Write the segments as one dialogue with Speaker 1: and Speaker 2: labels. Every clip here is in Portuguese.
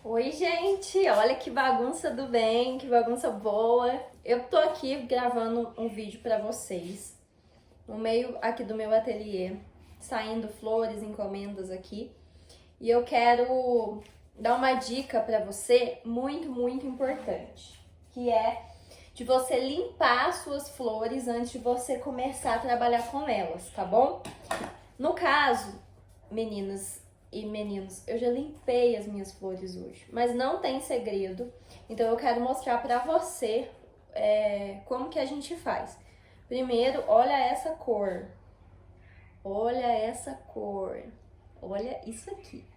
Speaker 1: Oi, gente! Olha que bagunça do bem, que bagunça boa. Eu tô aqui gravando um vídeo pra vocês, no meio aqui do meu ateliê, saindo flores, encomendas aqui, e eu quero dar uma dica pra você muito importante, que é de você limpar as suas flores antes de você começar a trabalhar com elas, tá bom? No caso, meninas e meninos, eu já limpei as minhas flores hoje, mas não tem segredo. Então eu quero mostrar pra você como que a gente faz. Primeiro, olha essa cor. Olha essa cor. Olha isso aqui.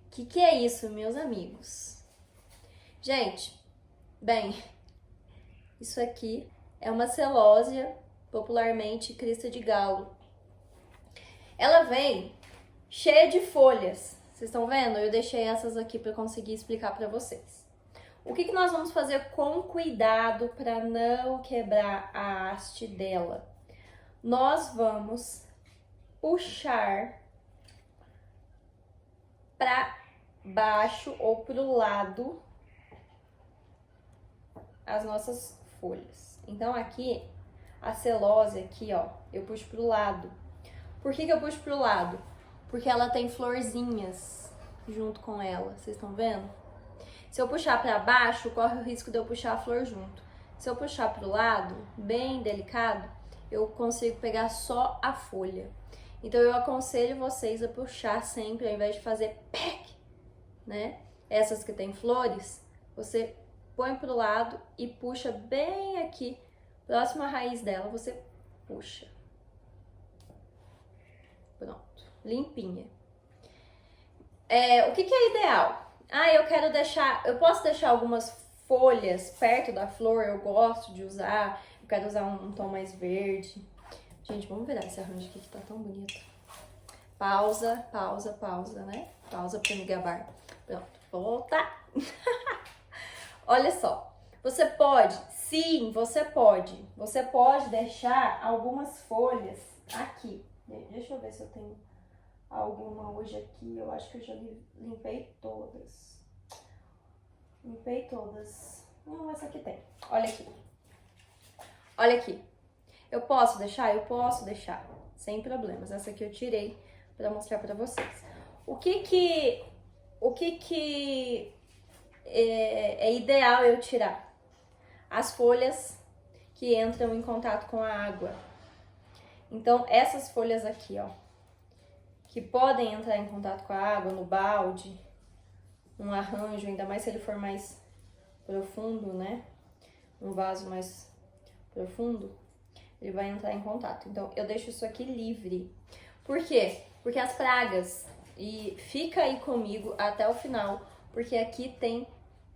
Speaker 1: O que é isso, meus amigos? Gente, bem, isso aqui é uma celósia, popularmente crista de galo. Ela vem cheia de folhas. Vocês estão vendo? Eu deixei essas aqui para conseguir explicar para vocês. O que nós vamos fazer com cuidado para não quebrar a haste dela? Nós vamos puxar para baixo ou para o lado as nossas folhas. Então aqui, a celose aqui, ó, eu puxo para o lado. Por que eu puxo para o lado? Porque ela tem florzinhas junto com ela, vocês estão vendo? Se eu puxar para baixo, corre o risco de eu puxar a flor junto. Se eu puxar para o lado, bem delicado, eu consigo pegar só a folha. Então eu aconselho vocês a puxar sempre, ao invés de fazer pec, né? Essas que tem flores, você põe para o lado e puxa bem aqui, próximo à raiz dela, você puxa. Pronto, limpinha. O que é ideal? Eu posso deixar algumas folhas perto da flor, eu gosto de usar, eu quero usar um tom mais verde. Gente, vamos virar esse arranjo aqui que tá tão bonito. Pausa, né? Pausa pra me gabar. Pronto, volta. Olha só, você pode deixar algumas folhas aqui. Deixa eu ver se eu tenho alguma hoje aqui. Eu acho que eu já limpei todas. Não, essa aqui tem. Olha aqui. Olha aqui. Eu posso deixar? Eu posso deixar. Sem problemas. Essa aqui eu tirei para mostrar para vocês. O que é ideal eu tirar? As folhas que entram em contato com a água. Então, essas folhas aqui, ó, que podem entrar em contato com a água, no balde, um arranjo, ainda mais se ele for mais profundo, né? Um vaso mais profundo, ele vai entrar em contato. Então, eu deixo isso aqui livre. Por quê? Porque as pragas, e fica aí comigo até o final, porque aqui tem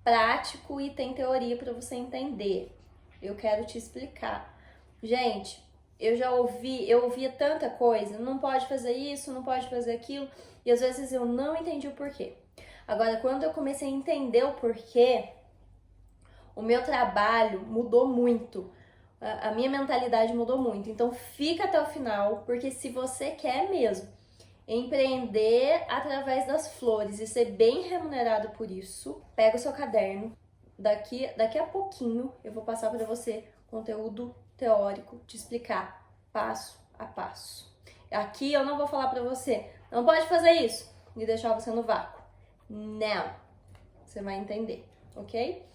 Speaker 1: prático e tem teoria para você entender. Eu quero te explicar. Gente, eu ouvia tanta coisa, não pode fazer isso, não pode fazer aquilo, e às vezes eu não entendi o porquê. Agora, quando eu comecei a entender o porquê, o meu trabalho mudou muito, a minha mentalidade mudou muito. Então fica até o final, porque se você quer mesmo empreender através das flores e ser bem remunerado por isso, pega o seu caderno. Daqui a pouquinho eu vou passar para você conteúdo teórico, te explicar passo a passo. Aqui eu não vou falar para você, não pode fazer isso e deixar você no vácuo. Não, você vai entender, ok?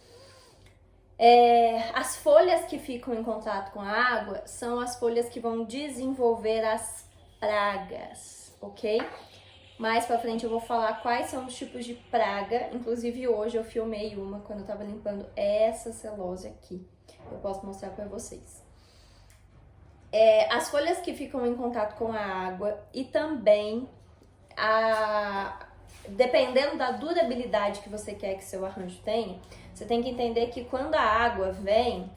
Speaker 1: As folhas que ficam em contato com a água são as folhas que vão desenvolver as pragas, ok? Mais pra frente eu vou falar quais são os tipos de praga. Inclusive hoje eu filmei uma quando eu tava limpando essa celose aqui. Eu posso mostrar pra vocês. As folhas que ficam em contato com a água e também dependendo da durabilidade que você quer que seu arranjo tenha, você tem que entender que quando a água vem,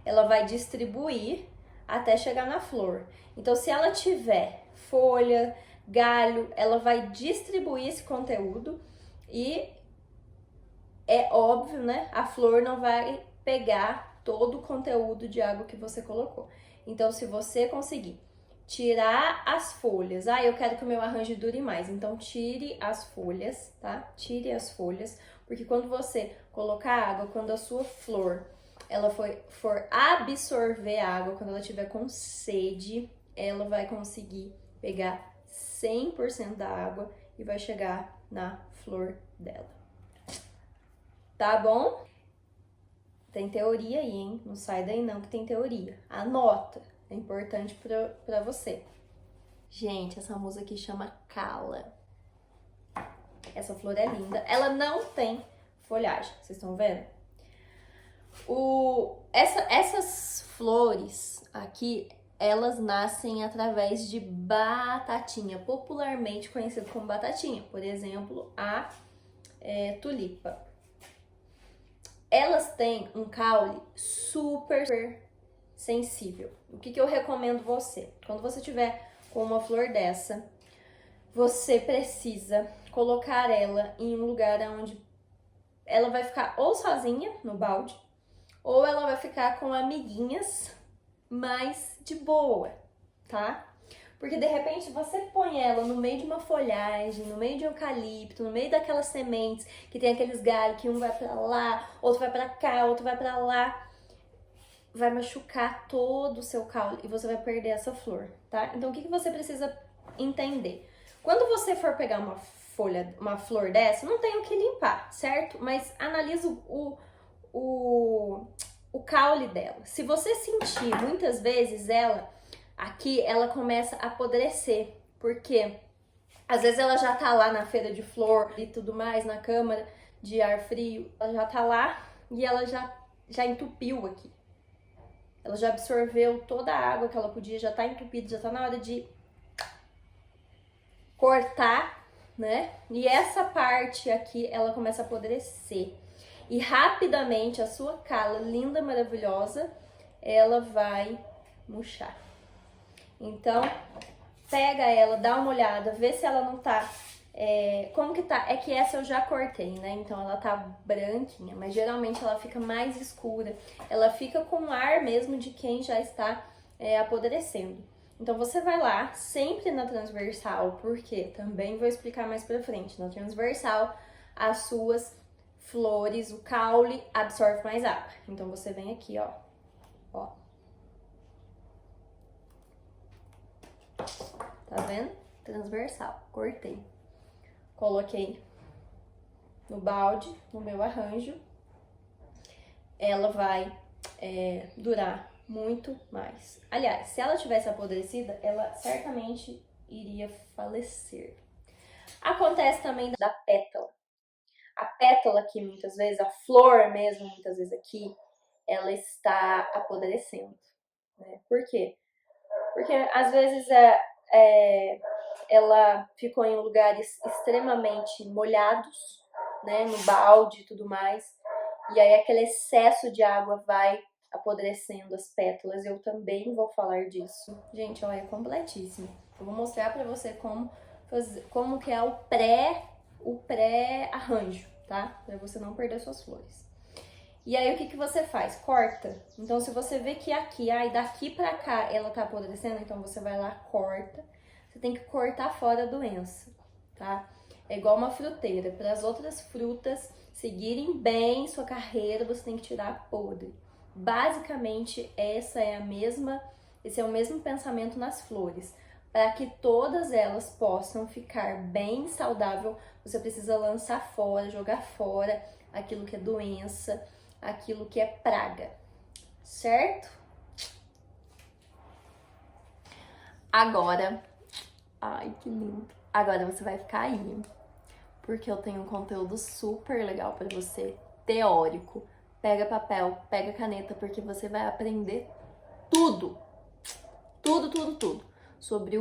Speaker 1: ela vai distribuir até chegar na flor. Então, se ela tiver folha, galho, ela vai distribuir esse conteúdo e é óbvio, né? A flor não vai pegar todo o conteúdo de água que você colocou. Então, se você conseguir tirar as folhas. Ah, eu quero que o meu arranjo dure mais. Então, tire as folhas, tá? Tire as folhas, porque quando você colocar água, quando a sua flor ela for absorver a água, quando ela tiver com sede, ela vai conseguir pegar 100% da água e vai chegar na flor dela. Tá bom? Tem teoria aí, hein? Não sai daí não que tem teoria. Anota, é importante pra você. Gente, essa musa aqui chama Cala. Essa flor é linda. Ela não tem folhagem, vocês estão vendo? Essas flores aqui, elas nascem através de batatinha, popularmente conhecido como batatinha. Por exemplo, a tulipa. Elas têm um caule super sensível. O que eu recomendo você? Quando você tiver com uma flor dessa, você precisa colocar ela em um lugar onde ela vai ficar ou sozinha no balde, ou ela vai ficar com amiguinhas mais de boa, tá? Porque de repente você põe ela no meio de uma folhagem, no meio de um eucalipto, no meio daquelas sementes que tem aqueles galhos que um vai pra lá, outro vai pra cá, outro vai pra lá. Vai machucar todo o seu caule e você vai perder essa flor, tá? Então o que você precisa entender? Quando você for pegar uma flor dessa, não tem o que limpar, certo? Mas analisa o caule dela. Se você sentir muitas vezes ela começa a apodrecer, porque às vezes ela já tá lá na feira de flor e tudo mais, na câmara de ar frio, ela já tá lá e ela já entupiu aqui. Ela já absorveu toda a água que ela podia, já tá entupida, já tá na hora de cortar, né? E essa parte aqui, ela começa a apodrecer. E rapidamente a sua cala, linda, maravilhosa, ela vai murchar. Então, pega ela, dá uma olhada, vê se ela não tá... como que tá? É que essa eu já cortei, né? Então ela tá branquinha, mas geralmente ela fica mais escura. Ela fica com ar mesmo de quem já está apodrecendo. Então você vai lá, sempre na transversal, porque também vou explicar mais pra frente. Na transversal, as suas flores, o caule absorve mais água. Então você vem aqui, ó. Tá vendo? Transversal, cortei. Coloquei no balde, no meu arranjo. Ela vai durar muito mais. Aliás, se ela tivesse apodrecida, ela certamente iria falecer. Acontece também da pétala. A pétala aqui, muitas vezes, a flor mesmo, muitas vezes aqui, ela está apodrecendo. Né? Por quê? Porque às vezes ela ficou em lugares extremamente molhados, né, no balde e tudo mais, e aí aquele excesso de água vai apodrecendo as pétalas. Eu também vou falar disso. Gente, ó, é completíssimo. Eu vou mostrar pra você como que é o pré-arranjo, tá? Pra você não perder suas flores. E aí, o que você faz? Corta. Então, se você vê que aqui, daqui pra cá, ela tá apodrecendo, então você vai lá, corta. Você tem que cortar fora a doença, tá? É igual uma fruteira. Para as outras frutas seguirem bem sua carreira, você tem que tirar a podre. Basicamente, esse é o mesmo pensamento nas flores. Para que todas elas possam ficar bem saudável, você precisa lançar fora, jogar fora aquilo que é doença, aquilo que é praga, certo? Agora, ai que lindo. Agora você vai ficar aí, porque eu tenho um conteúdo super legal para você, teórico. Pega papel, pega caneta, porque você vai aprender tudo sobre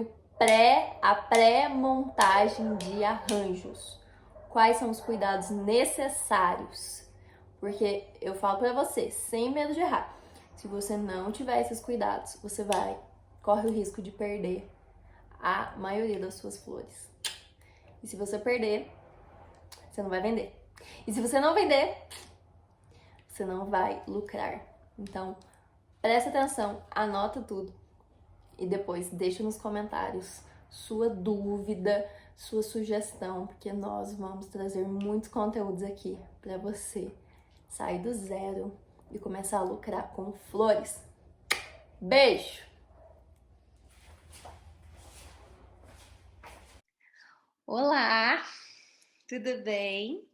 Speaker 1: a pré-montagem de arranjos. Quais são os cuidados necessários? Porque eu falo pra você, sem medo de errar, se você não tiver esses cuidados, você corre o risco de perder a maioria das suas flores. E se você perder, você não vai vender. E se você não vender, você não vai lucrar. Então, presta atenção, anota tudo E depois deixa nos comentários sua dúvida, sua sugestão, porque nós vamos trazer muitos conteúdos aqui para você sair do zero e começar a lucrar com flores. Beijo! Olá, tudo bem?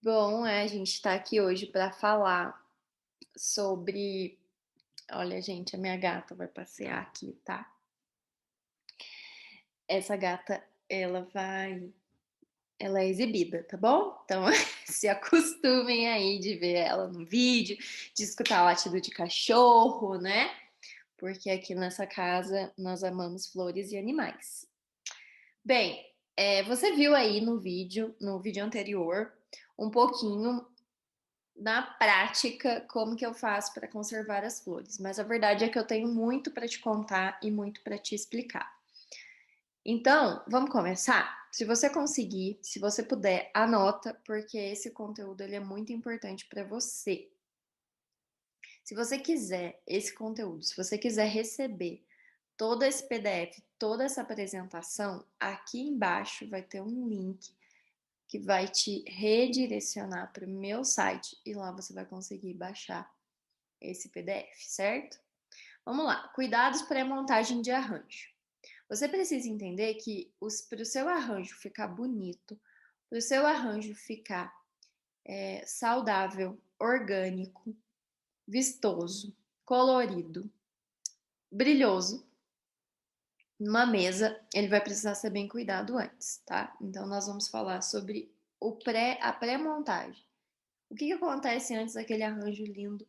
Speaker 1: Bom, a gente está aqui hoje para falar sobre... Olha, gente, a minha gata vai passear aqui, tá? Essa gata, ela é exibida, tá bom? Então, se acostumem aí de ver ela no vídeo, de escutar o latido de cachorro, né? Porque aqui nessa casa nós amamos flores e animais. Bem, você viu aí no vídeo anterior, um pouquinho na prática como que eu faço para conservar as flores, mas a verdade é que eu tenho muito para te contar e muito para te explicar. Então, vamos começar? Se você conseguir, se você puder, anota, porque esse conteúdo ele é muito importante para você. Se você quiser esse conteúdo, se você quiser receber todo esse PDF, toda essa apresentação, aqui embaixo vai ter um link que vai te redirecionar para o meu site e lá você vai conseguir baixar esse PDF, certo? Vamos lá, cuidados para a montagem de arranjo. Você precisa entender que para o seu arranjo ficar bonito, para o seu arranjo ficar saudável, orgânico, vistoso, colorido, brilhoso, numa mesa, ele vai precisar ser bem cuidado antes, tá? Então, nós vamos falar sobre a pré-montagem. O que acontece antes daquele arranjo lindo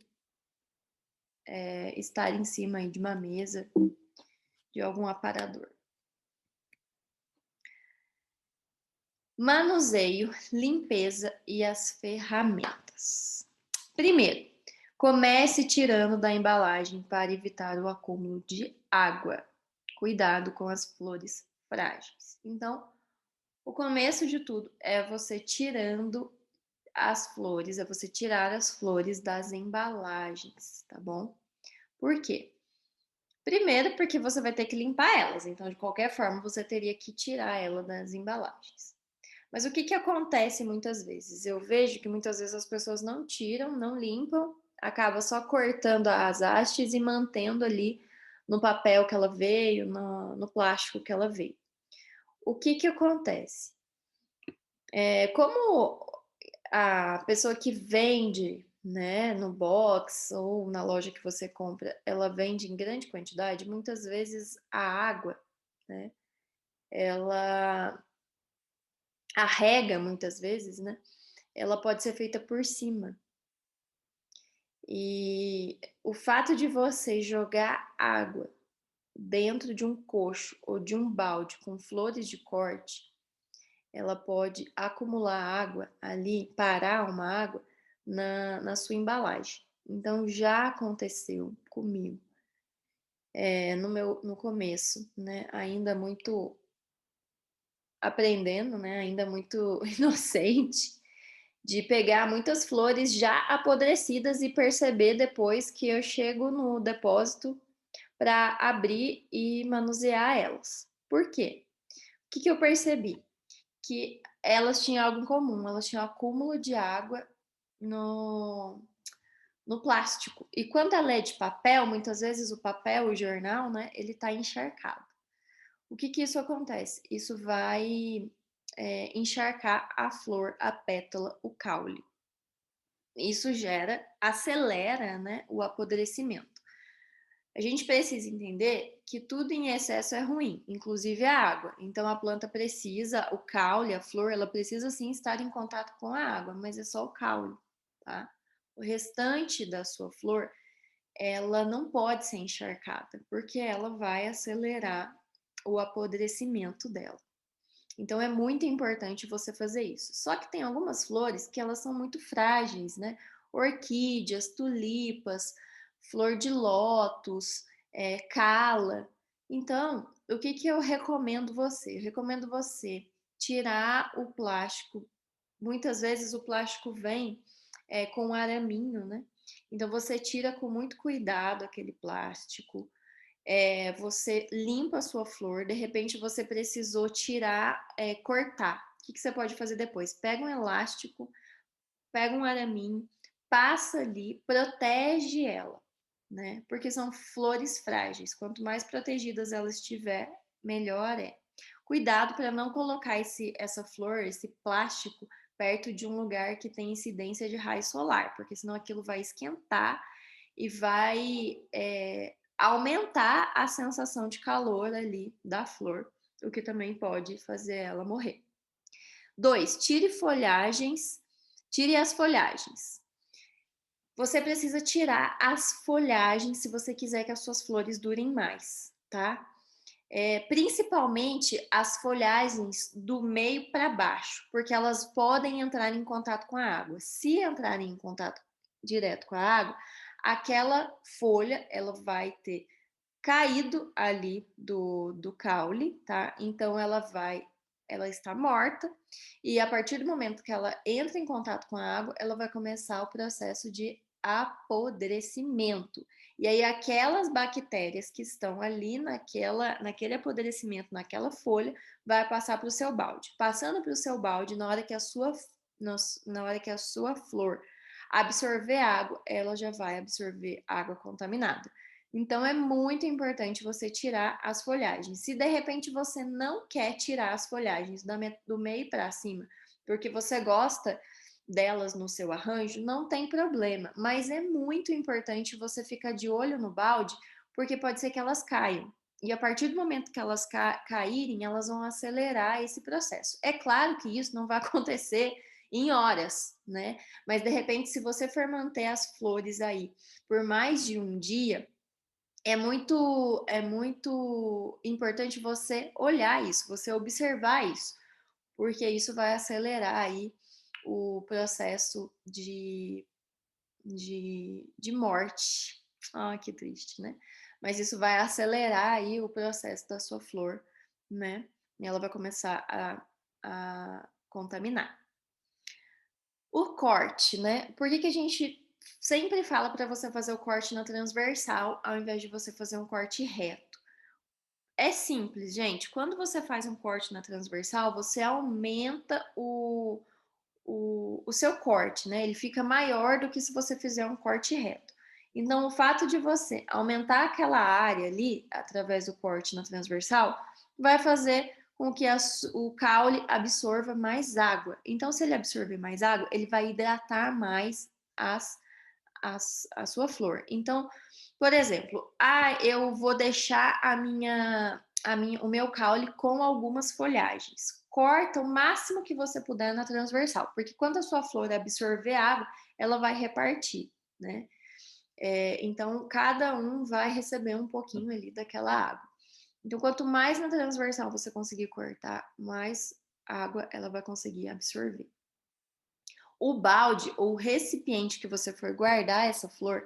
Speaker 1: estar em cima aí de uma mesa, de algum aparador? Manuseio, limpeza e as ferramentas. Primeiro, comece tirando da embalagem para evitar o acúmulo de água. Cuidado com as flores frágeis. Então, o começo de tudo é você tirando as flores, é você tirar as flores das embalagens, tá bom? Por quê? Primeiro, porque você vai ter que limpar elas, então de qualquer forma você teria que tirar ela das embalagens. Mas o que acontece muitas vezes? Eu vejo que muitas vezes as pessoas não tiram, não limpam, acaba só cortando as hastes e mantendo ali no papel que ela veio, no plástico que ela veio. O que acontece? Como a pessoa que vende, né, no box ou na loja que você compra, ela vende em grande quantidade, muitas vezes a água, né, ela a rega, muitas vezes, né, ela pode ser feita por cima. E o fato de você jogar água dentro de um cocho ou de um balde com flores de corte, ela pode acumular água ali, parar uma água na sua embalagem. Então já aconteceu comigo no começo, né? Ainda muito aprendendo, né? Ainda muito inocente, de pegar muitas flores já apodrecidas e perceber depois que eu chego no depósito para abrir e manusear elas. Por quê? O que eu percebi? Que elas tinham algo em comum, elas tinham acúmulo de água no plástico. E quando ela é de papel, muitas vezes o papel, o jornal, né, ele tá encharcado. O que isso acontece? Isso vai encharcar a flor, a pétala, o caule. Isso acelera, né, o apodrecimento. A gente precisa entender que tudo em excesso é ruim, inclusive a água. Então a planta precisa, o caule, a flor, ela precisa sim estar em contato com a água, mas é só o caule, tá? O restante da sua flor, ela não pode ser encharcada, porque ela vai acelerar o apodrecimento dela. Então é muito importante você fazer isso. Só que tem algumas flores que elas são muito frágeis, né? Orquídeas, tulipas, flor de lótus, cala. Então, o que eu recomendo você? Eu recomendo você tirar o plástico. Muitas vezes o plástico vem com araminho, né? Então você tira com muito cuidado aquele plástico.
Speaker 2: você limpa a sua flor, de repente você precisou tirar, cortar. O que você pode fazer depois? Pega um elástico, pega um araminho, passa ali, protege ela, né? Porque são flores frágeis. Quanto mais protegidas ela estiver, melhor é. Cuidado para não colocar essa flor, esse plástico, perto de um lugar que tem incidência de raio solar, porque senão aquilo vai esquentar e vai aumentar a sensação de calor ali da flor, o que também pode fazer ela morrer. 2, tire as folhagens. Você precisa tirar as folhagens se você quiser que as suas flores durem mais, tá? Principalmente as folhagens do meio para baixo, porque elas podem entrar em contato com a água. Se entrarem em contato direto com a água, aquela folha ela vai ter caído ali do caule, tá? Então ela está morta e a partir do momento que ela entra em contato com a água, ela vai começar o processo de apodrecimento. E aí aquelas bactérias que estão ali naquele apodrecimento, naquela folha, vai passar para o seu balde. Passando para o seu balde, na hora que a sua flor absorver água, ela já vai absorver água contaminada. Então é muito importante você tirar as folhagens. Se de repente você não quer tirar as folhagens do meio para cima, porque você gosta delas no seu arranjo, não tem problema, mas é muito importante você ficar de olho no balde, porque pode ser que elas caiam. E a partir do momento que elas caírem, elas vão acelerar esse processo. É claro que isso não vai acontecer em horas, né? Mas de repente, se você for manter as flores aí por mais de um dia, é muito importante você olhar isso, você observar isso, porque isso vai acelerar aí o processo de morte. Ah, que triste, né? Mas isso vai acelerar aí o processo da sua flor, né? E ela vai começar a contaminar. O corte, né? Por que a gente sempre fala para você fazer o corte na transversal ao invés de você fazer um corte reto? É simples, gente. Quando você faz um corte na transversal, você aumenta o seu corte, né? Ele fica maior do que se você fizer um corte reto. Então, o fato de você aumentar aquela área ali, através do corte na transversal, vai fazer com que o caule absorva mais água. Então, se ele absorver mais água, ele vai hidratar mais a sua flor. Então, por exemplo, eu vou deixar o meu caule com algumas folhagens. Corta o máximo que você puder na transversal, porque quando a sua flor absorver água, ela vai repartir, né? Então, cada um vai receber um pouquinho ali daquela água. Então, quanto mais na transversal você conseguir cortar, mais água ela vai conseguir absorver. O balde ou o recipiente que você for guardar essa flor,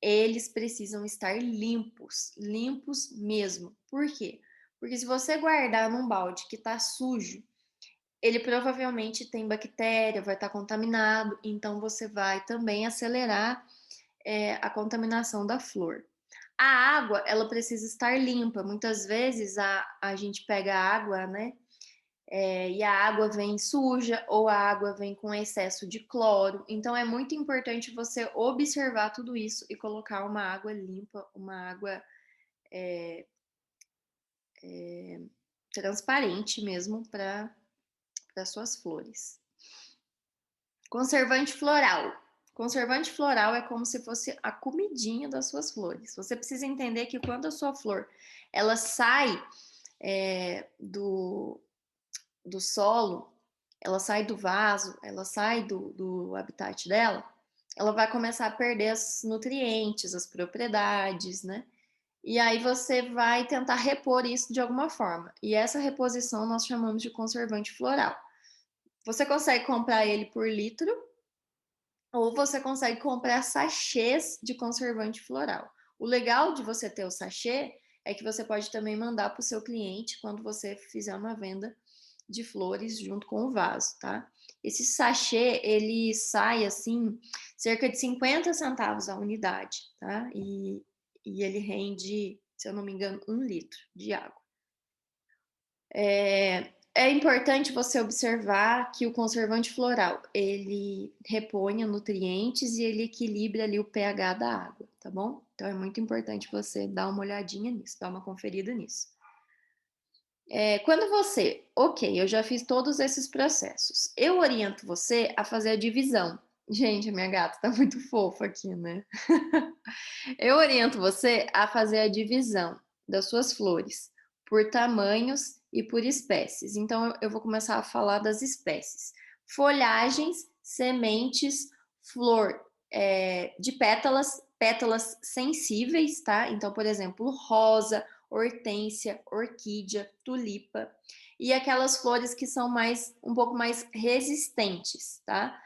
Speaker 2: eles precisam estar limpos, limpos mesmo. Por quê? Porque se você guardar num balde que está sujo, ele provavelmente tem bactéria, vai estar contaminado, então você vai também acelerar a contaminação da flor. A água, ela precisa estar limpa. Muitas vezes a gente pega a água, né? E a água vem suja ou a água vem com excesso de cloro. Então é muito importante você observar tudo isso e colocar uma água limpa, uma água transparente mesmo para suas flores. Conservante floral. Conservante floral é como se fosse a comidinha das suas flores. Você precisa entender que quando a sua flor ela sai do solo, ela sai do vaso, ela sai do habitat dela, ela vai começar a perder os nutrientes, as propriedades, né? E aí você vai tentar repor isso de alguma forma. E essa reposição nós chamamos de conservante floral. Você consegue comprar ele por litro ou você consegue comprar sachês de conservante floral. O legal de você ter o sachê é que você pode também mandar para o seu cliente quando você fizer uma venda de flores junto com o vaso, tá? Esse sachê, ele sai assim, cerca de 50 centavos a unidade, tá? E ele rende se eu não me engano, 1 litro de água. É importante você observar que o conservante floral, ele repõe nutrientes e ele equilibra ali o pH da água, tá bom? Então é muito importante você dar uma olhadinha nisso, dar uma conferida nisso. Quando você, ok, eu já fiz todos esses processos, eu oriento você a fazer a divisão. Gente, a minha gata tá muito fofa aqui, né? Eu oriento você a fazer a divisão das suas flores por tamanhos e por espécies. Então, eu vou começar a falar das espécies. Folhagens, sementes, flor de pétalas sensíveis, tá? Então, por exemplo, rosa, hortênsia, orquídea, tulipa. E aquelas flores que são um pouco mais resistentes, tá?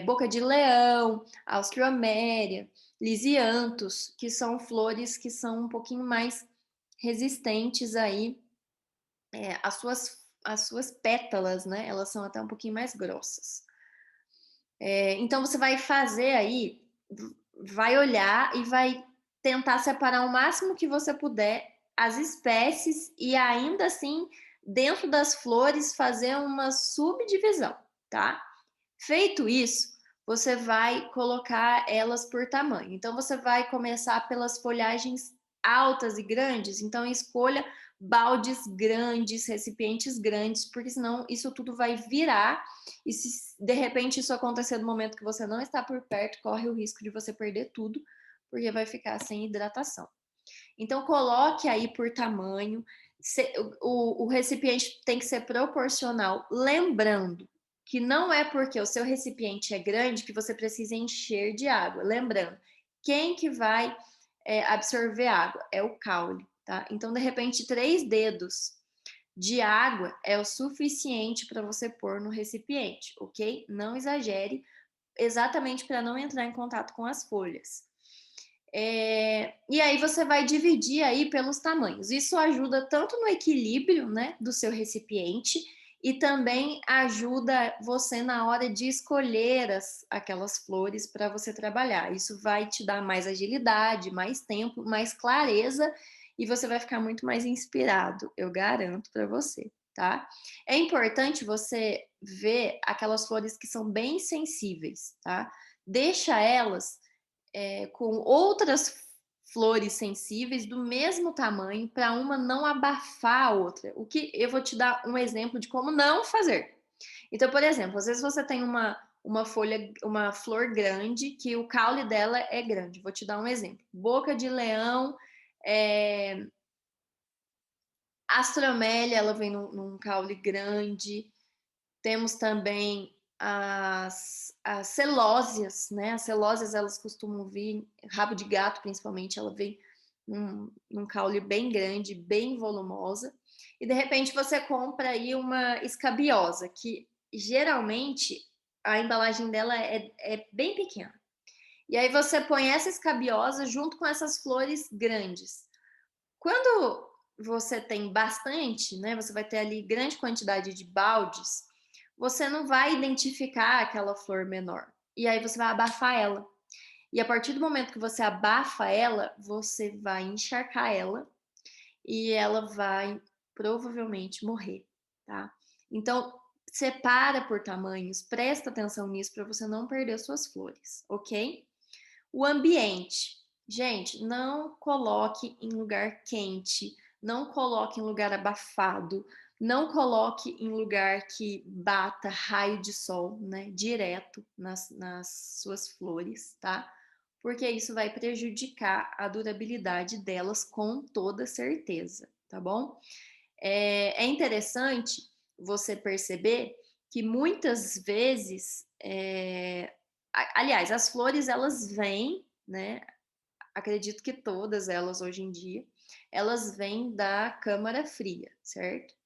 Speaker 2: Boca de leão, austrioméria, lisianthus, que são flores que são um pouquinho mais resistentes aí, as suas pétalas, né? Elas são até um pouquinho mais grossas. Então você vai fazer aí, vai olhar e vai tentar separar o máximo que você puder as espécies e ainda assim, dentro das flores, fazer uma subdivisão, tá? Feito isso, você vai colocar elas por tamanho. Então, você vai começar pelas folhagens altas e grandes. Então, escolha baldes grandes, recipientes grandes, porque senão isso tudo vai virar. E se de repente isso acontecer no momento que você não está por perto, corre o risco de você perder tudo, porque vai ficar sem hidratação. Então, coloque aí por tamanho. O recipiente tem que ser proporcional. Lembrando que não é porque o seu recipiente é grande que você precisa encher de água. Lembrando, quem que vai absorver água? É o caule, tá? Então, de repente, 3 dedos de água é o suficiente para você pôr no recipiente, ok? Não exagere, exatamente para não entrar em contato com as folhas. E aí você vai dividir aí pelos tamanhos. Isso ajuda tanto no equilíbrio, né, do seu recipiente e também ajuda você na hora de escolher aquelas flores para você trabalhar. Isso vai te dar mais agilidade, mais tempo, mais clareza e você vai ficar muito mais inspirado, eu garanto para você, tá? É importante você ver aquelas flores que são bem sensíveis, tá? Deixa elas com outras flores sensíveis do mesmo tamanho para uma não abafar a outra. O que eu vou te dar um exemplo de como não fazer. Então, por exemplo, às vezes você tem uma flor grande que o caule dela é grande. Vou te dar um exemplo. Boca de leão, astromélia, ela vem num caule grande. Temos também as celósias, né? As celósias, elas costumam vir, rabo de gato principalmente, ela vem num caule bem grande, bem volumosa. E de repente você compra aí uma escabiosa, que geralmente a embalagem dela é bem pequena. E aí você põe essa escabiosa junto com essas flores grandes. Quando você tem bastante, né? Você vai ter ali grande quantidade de baldes, você não vai identificar aquela flor menor. E aí você vai abafar ela. E a partir do momento que você abafa ela, você vai encharcar ela e ela vai provavelmente morrer, tá? Então, separa por tamanhos, presta atenção nisso para você não perder suas flores, ok? O ambiente. Gente, não coloque em lugar quente, não coloque em lugar abafado, não coloque em lugar que bata raio de sol, né, direto nas suas flores, tá? Porque isso vai prejudicar a durabilidade delas com toda certeza, tá bom? É interessante você perceber que muitas vezes, aliás, as flores elas vêm, né? Acredito que todas elas hoje em dia, elas vêm da câmara fria, certo?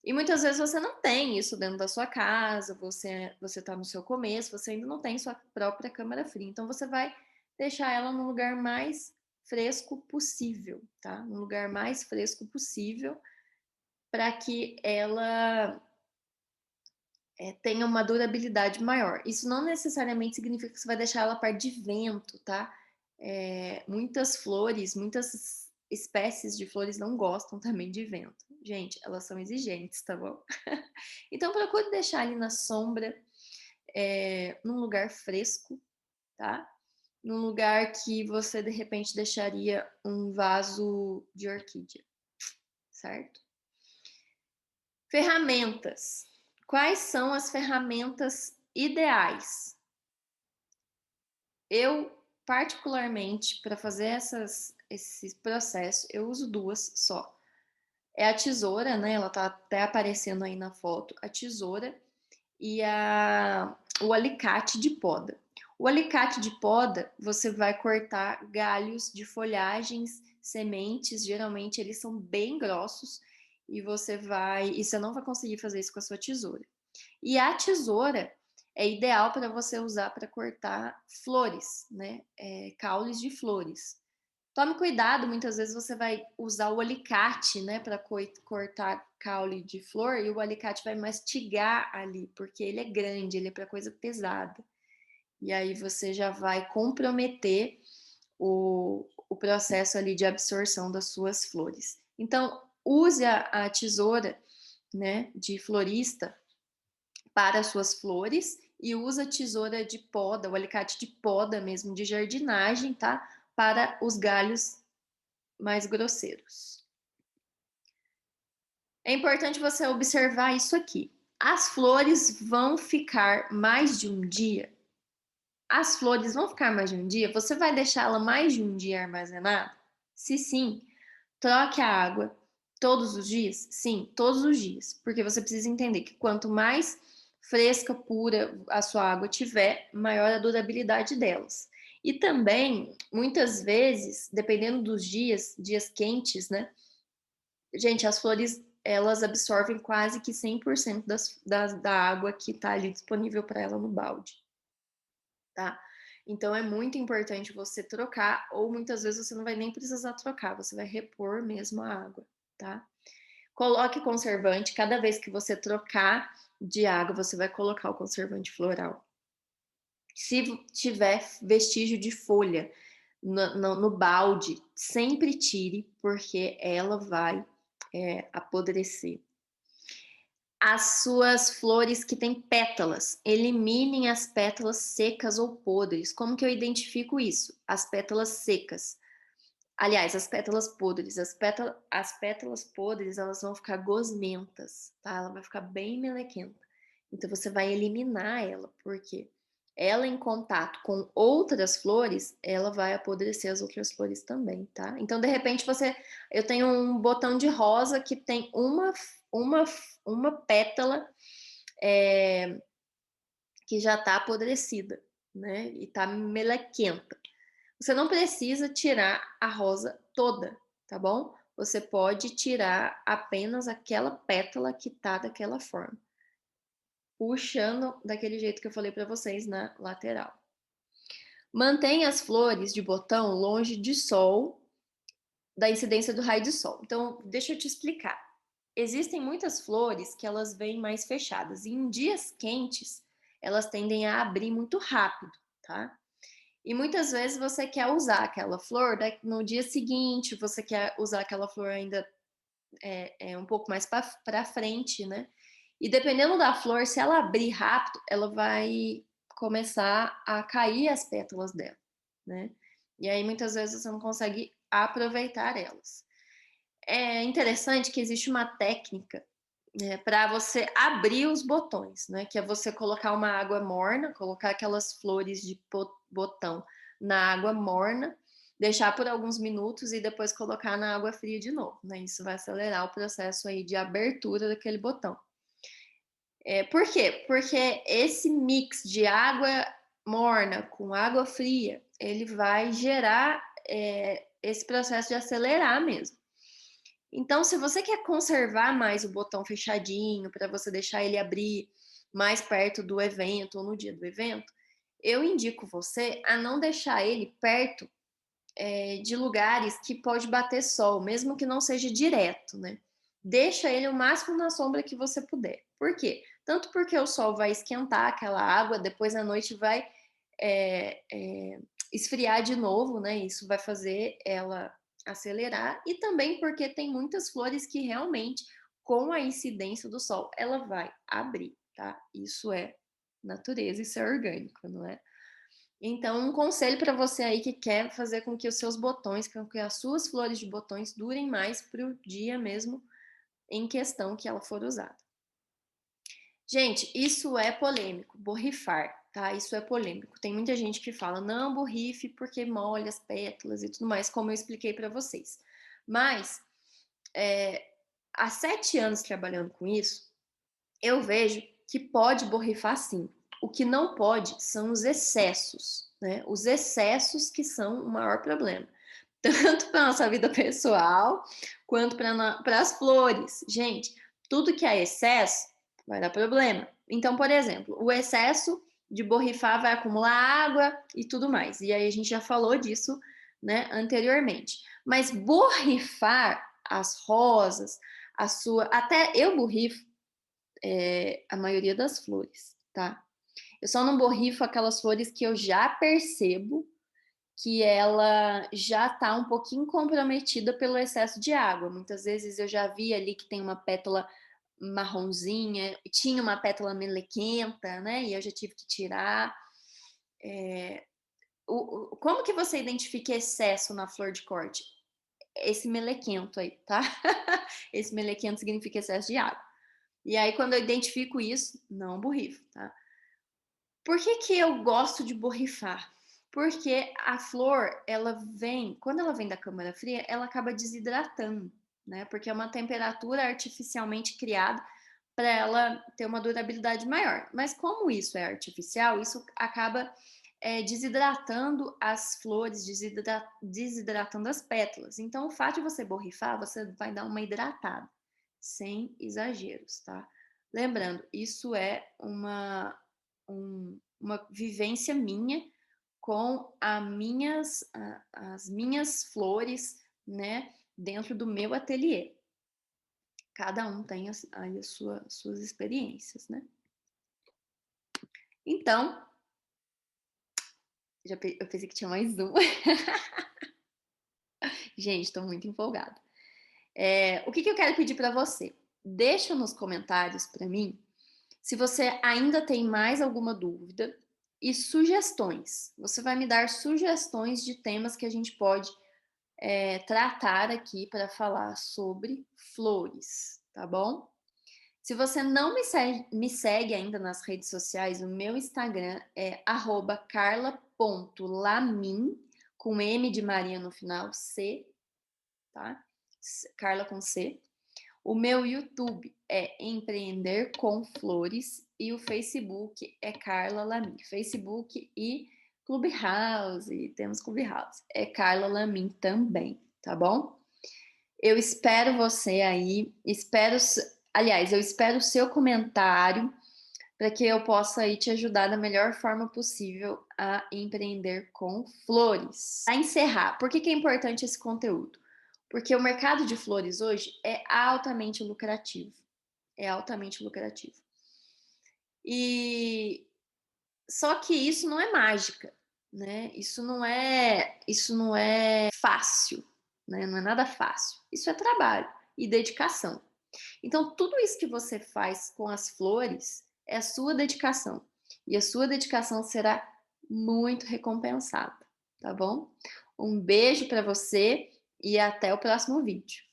Speaker 2: E muitas vezes você não tem isso dentro da sua casa, você está no seu começo, você ainda não tem sua própria câmara fria. Então você vai deixar ela no lugar mais fresco possível, tá? No lugar mais fresco possível, para que ela tenha uma durabilidade maior. Isso não necessariamente significa que você vai deixar ela perto de vento, tá? Muitas flores, muitas espécies de flores não gostam também de vento. Gente, elas são exigentes, tá bom? Então, procure deixar ali na sombra, num lugar fresco, tá? Num lugar que você, de repente, deixaria um vaso de orquídea, certo? Ferramentas. Quais são as ferramentas ideais? Eu, particularmente, para fazer esse processo, eu uso duas só. É a tesoura, né? Ela tá até aparecendo aí na foto. A tesoura e o alicate de poda. O alicate de poda, você vai cortar galhos de folhagens, sementes, geralmente eles são bem grossos, e você não vai conseguir fazer isso com a sua tesoura. E a tesoura é ideal para você usar para cortar flores, né? Caules de flores. Tome cuidado, muitas vezes você vai usar o alicate, né, para cortar caule de flor, e o alicate vai mastigar ali, porque ele é grande, ele é para coisa pesada. E aí você já vai comprometer o processo ali de absorção das suas flores. Então, use a tesoura, né, de florista para as suas flores e usa a tesoura de poda, o alicate de poda mesmo, de jardinagem, tá? Para os galhos mais grosseiros. É importante você observar isso aqui. As flores vão ficar mais de um dia? As flores vão ficar mais de um dia? Você vai deixá-la mais de um dia armazenada? Se sim, troque a água todos os dias? Sim, todos os dias. Porque você precisa entender que quanto mais fresca, pura a sua água tiver, maior a durabilidade delas. E também, muitas vezes, dependendo dos dias quentes, né? Gente, as flores, elas absorvem quase que 100% da água que está ali disponível para ela no balde, tá? Então, é muito importante você trocar, ou muitas vezes você não vai nem precisar trocar, você vai repor mesmo a água, tá? Coloque conservante, cada vez que você trocar de água, você vai colocar o conservante floral. Se tiver vestígio de folha no balde, sempre tire, porque ela vai apodrecer. As suas flores que têm pétalas, eliminem as pétalas secas ou podres. Como que eu identifico isso? As pétalas secas. Aliás, as pétalas podres. As pétalas podres, elas vão ficar gosmentas, tá? Ela vai ficar bem melequenta. Então, você vai eliminar ela, porque ela em contato com outras flores, ela vai apodrecer as outras flores também, tá? Então, de repente, eu tenho um botão de rosa que tem uma pétala que já tá apodrecida, né? E tá melequenta. Você não precisa tirar a rosa toda, tá bom? Você pode tirar apenas aquela pétala que tá daquela forma, puxando daquele jeito que eu falei para vocês na lateral. Mantenha as flores de botão longe de sol, da incidência do raio de sol. Então, deixa eu te explicar. Existem muitas flores que elas vêm mais fechadas, e em dias quentes, elas tendem a abrir muito rápido, tá? E muitas vezes você quer usar aquela flor no dia seguinte, você quer usar aquela flor ainda um pouco mais para frente, né? E dependendo da flor, se ela abrir rápido, ela vai começar a cair as pétalas dela, né? E aí muitas vezes você não consegue aproveitar elas. É interessante que existe uma técnica, né, para você abrir os botões, né? Que é você colocar uma água morna, colocar aquelas flores de botão na água morna, deixar por alguns minutos e depois colocar na água fria de novo, né? Isso vai acelerar o processo aí de abertura daquele botão. Por quê? Porque esse mix de água morna com água fria, ele vai gerar esse processo de acelerar mesmo. Então, se você quer conservar mais o botão fechadinho, para você deixar ele abrir mais perto do evento ou no dia do evento, eu indico você a não deixar ele perto de lugares que pode bater sol, mesmo que não seja direto, né? Deixa ele o máximo na sombra que você puder. Por quê? Tanto porque o sol vai esquentar aquela água, depois à noite vai esfriar de novo, né? Isso vai fazer ela acelerar, e também porque tem muitas flores que realmente, com a incidência do sol, ela vai abrir, tá? Isso é natureza, isso é orgânico, não é? Então, um conselho para você aí que quer fazer com que os seus botões, com que as suas flores de botões durem mais para o dia mesmo em questão que ela for usada. Gente, isso é polêmico, borrifar, tá? Isso é polêmico. Tem muita gente que fala, não borrife porque molha as pétalas e tudo mais, como eu expliquei para vocês. Mas, há 7 anos trabalhando com isso, eu vejo que pode borrifar sim. O que não pode são os excessos, né? Os excessos que são o maior problema. Tanto para nossa vida pessoal, quanto para as flores. Gente, tudo que é excesso vai dar problema. Então, por exemplo, o excesso de borrifar vai acumular água e tudo mais. E aí a gente já falou disso, né, anteriormente. Mas borrifar as rosas, até eu borrifo a maioria das flores, tá? Eu só não borrifo aquelas flores que eu já percebo que ela já tá um pouquinho comprometida pelo excesso de água. Muitas vezes eu já vi ali que tem uma pétala marronzinha, tinha uma pétala melequenta, né? E eu já tive que tirar. Como que você identifica excesso na flor de corte? Esse melequento aí, tá? Esse melequento significa excesso de água. E aí, quando eu identifico isso, não borrifo, tá? Por que eu gosto de borrifar? Porque a flor, quando ela vem da câmara fria, ela acaba desidratando, né? Porque é uma temperatura artificialmente criada para ela ter uma durabilidade maior. Mas como isso é artificial, isso acaba desidratando as flores, desidratando as pétalas. Então, o fato de você borrifar, você vai dar uma hidratada, sem exageros, tá? Lembrando, isso é uma vivência minha com as minhas flores, né, dentro do meu ateliê. Cada um tem aí suas experiências, né? Então, eu pensei que tinha mais um. Gente, estou muito empolgada. O que eu quero pedir para você? Deixa nos comentários para mim se você ainda tem mais alguma dúvida e sugestões. Você vai me dar sugestões de temas que a gente pode tratar aqui para falar sobre flores, tá bom? Se você não me segue ainda nas redes sociais, o meu Instagram é @carla.lamin, com M de Maria no final, C, tá? Carla com C. O meu YouTube é Empreender com Flores e o Facebook é Carla Lamin. Facebook e Clubhouse, temos Clubhouse. É Carla Lamin também, tá bom? Eu espero você aí, eu espero o seu comentário para que eu possa aí te ajudar da melhor forma possível a empreender com flores. Para encerrar, por que é importante esse conteúdo? Porque o mercado de flores hoje é altamente lucrativo. É altamente lucrativo. E só que isso não é mágica, né? Isso não é fácil, né? Não é nada fácil. Isso é trabalho e dedicação. Então, tudo isso que você faz com as flores é a sua dedicação. E a sua dedicação será muito recompensada, tá bom? Um beijo para você e até o próximo vídeo.